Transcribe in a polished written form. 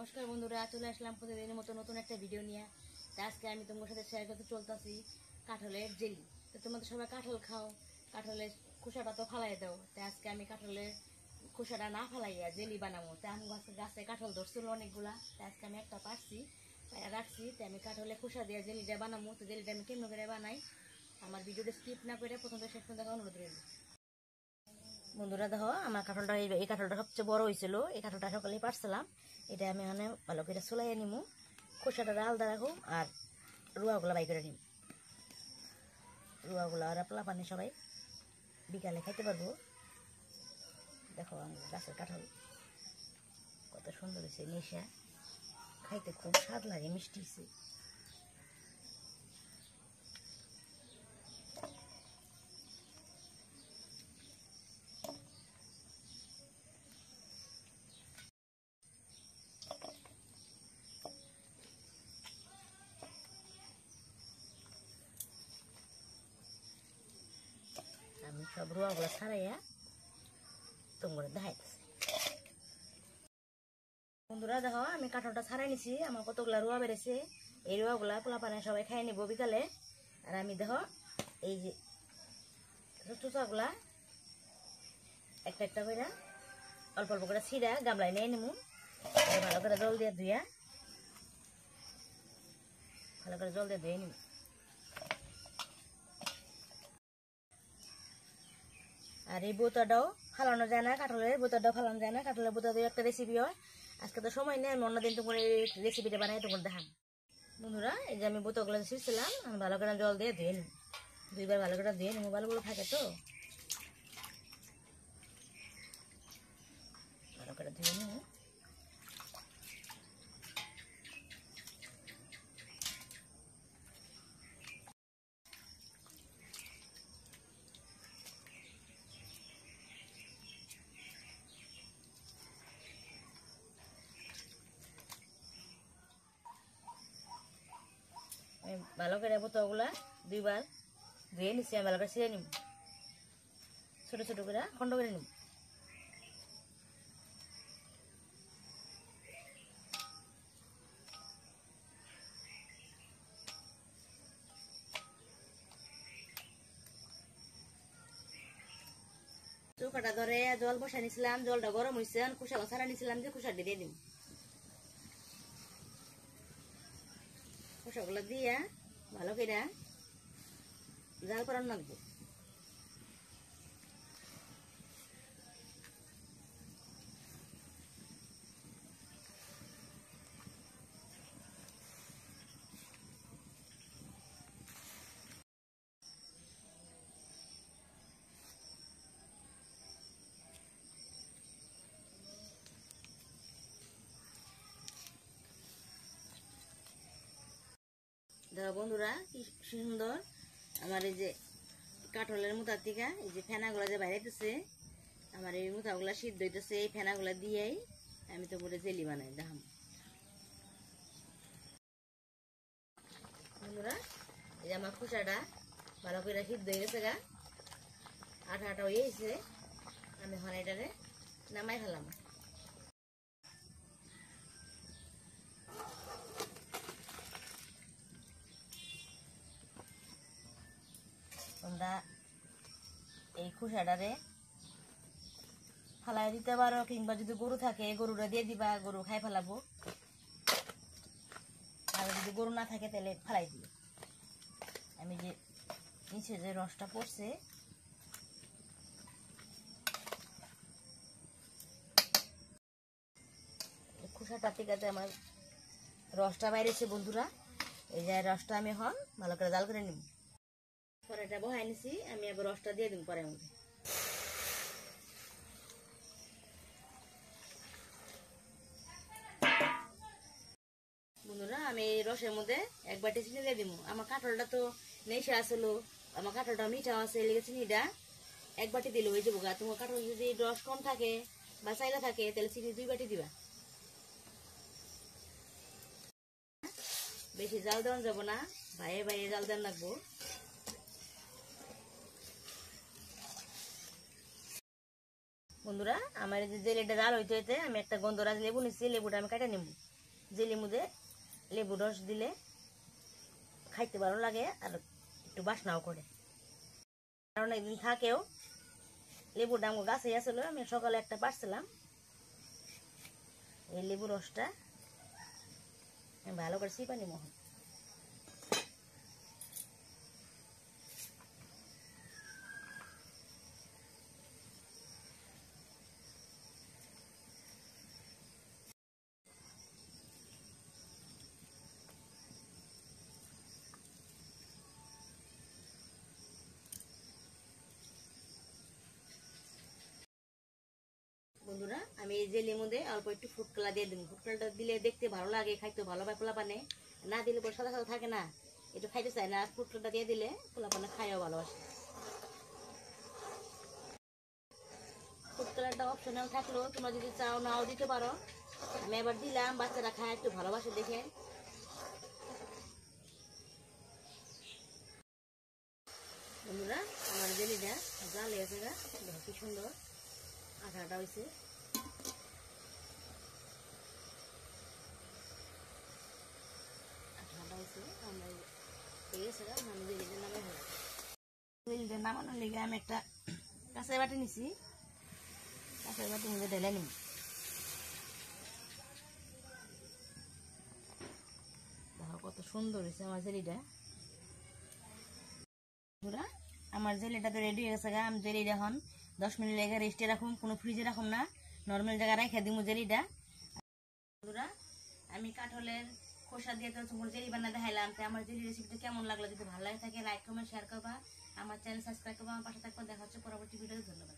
নমস্কার বন্ধুরা, চলে আসলাম প্রতিদিনের মতো নতুন একটা ভিডিও নিয়ে। আজকে আমি তোমার সাথে শেয়ার করতে চলতেছি কাঁঠালের জেলি। তো তোমরা সবাই কাঁঠাল খাও, কাঁঠালের খোসাটা তো ফালাই দাও। তাই আজকে আমি কাঁঠালের খোসাটা না ফালাইয়া জেলি বানাবো। তাই আমি গাছে কাঁঠাল ধরছিল অনেকগুলা, তাই আজকে আমি একটা পারছি রাখছি। তাই আমি কাঁঠালের খোসা দিয়ে জেলিটা বানাবো। তো জেলিটা আমি কেমন করে বানাই, আমার ভিডিওটা স্কিপ না করে প্রথম থেকে শেষ পর্যন্ত দেখা অনুরোধ রইল। বন্ধুরা দেখো, আমার কাঁঠালটা এই কাঁঠালটা সবচেয়ে বড় হয়েছিল। এই কাঁঠালটা সকালেই পারছিলাম। এটা আমি মানে ভালো করে চুলাইয়া নিমু, খোসাটা আলাদা রাখো আর রুয়াগুলা বাই করে নিম। রুয়াগুলা আর আপলা পানি সবাই বিকালে খাইতে পারবো। দেখো আমার গাছের কাঁঠাল কত সুন্দর হয়েছে, নেশা খাইতে খুব স্বাদ লাগে, মিষ্টি হয়েছে। আমি সব রুয়াগুলা ছাড়াইয়া তোমার দেখাইতেছি। বন্ধুরা দেখো, আমি কাঁঠালটা ছাড়াই নিছি, আমার কতগুলা রুয়া বেড়েছে। এই রুয়াগুলা পোলা পানে সবাই খাই নিবো বিকালে। আর আমি দেখো এই যে চোচাগুলা একটা একটা করে অল্প অল্প করে ছিঁড়া গামলায় নিয়ে নিমু। ভালো করে জল দিয়ে ধুইয়া ভালো করে জল দিয়ে ধুয়ে নিমু। আর এই বোতাটাও ফালানো যায় না, কাঁঠালের বোতাটাও ফালানো যায় না। কাঁঠালের বোতা দিয়ে একটা রেসিপি হয়। আজকে তো সময় নেই, আমি অন্যদিন তোমার এই রেসিপিটা বানাই তোমার দেখান। বন্ধুরা এই যে আমি বোতাগুলো ছিঁড়ছিলাম, আমি ভালো করে জল দিয়ে ধুয়ে নিই। দুইবার ভালো করে ধুয়ে নিই, ভালোগুলো থাকে তো ভালো করে ধুয়ে নিই। আমি ভালো করে বোতাগুলা দুইবার ধুয়ে নিচ্ছি। আমি ভালো করে ছিঁড়ে নিব, ছোট ছোট করে খন্ড করে নিব। চৌকাটা ধরে জল বসাই নিছিলাম, জলটা গরম হয়েছে, খোসা ছাড়া নিছিলাম যে খোসা দিয়ে দিম। খোসাগুলো দিয়া ভালো করে জাল করার লাগবো। দেখো বন্ধুরা কি সুন্দর আমার এই যে কাঁঠালের মুতার থেকে এই যে ফেনাগুলা যে বাইরেতেছে, আমার এই মুতাগুলা সিদ্ধ হইতেছে। এই ফেনাগুলা দিয়েই আমি তো পুরো জেলি বানাই দেখাম। বন্ধুরা এই যে আমার খোসাটা ভালো করে সিদ্ধ হয়ে গেছে গা, আঠা আঠা হয়ে গেছে। আমি এখন এটারে নামাই ফেলাম। তোমরা এই খোসাটারে ফালাই দিতে পারো, কিংবা যদি গরু থাকে গরুটা দিয়ে দিবা, গরু খাই ফেলাবো। আর যদি গরু না থাকে তাহলে ফালাই দিও। আমি যে নিচে যে রসটা পড়ছে খোসাটা থেকে আমার রসটা বাইরেছে বন্ধুরা। এই যে রসটা আমি এখন ভালো করে জাল করে নিব। কড়াইটা বহাই নিছি, আমি আবার রসটা দিয়ে দিব পরের মধ্যে। বন্ধুরা আমি এই রসের মধ্যে এক বাটি চিনি দিয়ে দিব। আমার কাঁঠালটা তো নেশা আসলো, আমার কাঁঠালটা মিঠা আছে, লেগে চিনিটা এক বাটি দিলে হয়ে যাবো গা। তোমার কাঁঠাল যদি রস কম থাকে বা চাইলা থাকে তাহলে চিনি 2 বাটি দিবা। বেশি জাল দেওয়া যাবো না, ভাইয়ে ভাইয়ে জাল দেওয়া লাগবো। বন্ধুরা আমার এই যে জেলিটা জাল হইতে হইতে আমি একটা গন্ধরাজ লেবু নিচ্ছি, লেবুটা আমি কেটে নেব। যে লেবুতে লেবু রস দিলে খাইতে ভালো লাগে আর একটু বাসনাও করে, কারণ একদিন থাকেও। লেবুটা আমার গাছে আসছিল, আমি সকালে একটা পারছিলাম। এই লেবু রসটা আমি ভালো করে চিপা নিব। বন্ধুরা আমি এই জেলির মধ্যে অল্প একটু ফুড কালার দিয়ে দিন। ফুড কালারটা দিলে দেখতে ভালো লাগে, খাইতে ভালো পায় পোলাপানে। না দিলে পরে সাদা সাদা থাকে না, একটু খাইতে চায় না। ফুড কালারটা দিয়ে দিলে পোলাপানে খাইও ভালোবাসে। ফুড কালারটা অপশনাল থাকলেও তোমরা যদি চাও নাও দিতে পারো। আমি এবার দিলাম, বাচ্চারা খায় একটু ভালোবাসে দেখে। বন্ধুরা আমার জেলিটা জাল হয়েছে গা, দেখো কি সুন্দর আঠাটা হয়েছে। আঠাটা হয়েছে আমরা হয়ে গেছে গা, আমি জেলিটা নামে হয়ে জেলিটা নামানোর লেগে আমি একটা কাঁচের বাটি নিছি, কাঁচের বাটির মধ্যে ঢেলে নিব। দেখো কত সুন্দর হয়েছে আমার জেলিটা। বন্ধুরা আমার জেলিটা তো রেডি হয়ে গেছে গা। আমি জেলিটা এখন 10 মিনিট লেগে রেস্টে রাখুন, কোনো ফ্রিজে রাখুন না, নর্মাল জায়গায় রেখে দিব জেলিটা। বন্ধুরা আমি কাঁঠালের খোসা দিয়ে তো জেলি বানা দেখাইলাম। তো আমার জেলি রেসিপিটা কেমন লাগলো, যদি ভালো লাগে থাকে লাইক কমেন্ট শেয়ার করবা, আমার চ্যানেল সাবস্ক্রাইব করবা, আমার পাশে থাকবা। দেখা হচ্ছে পরবর্তী ভিডিওতে। ধন্যবাদ।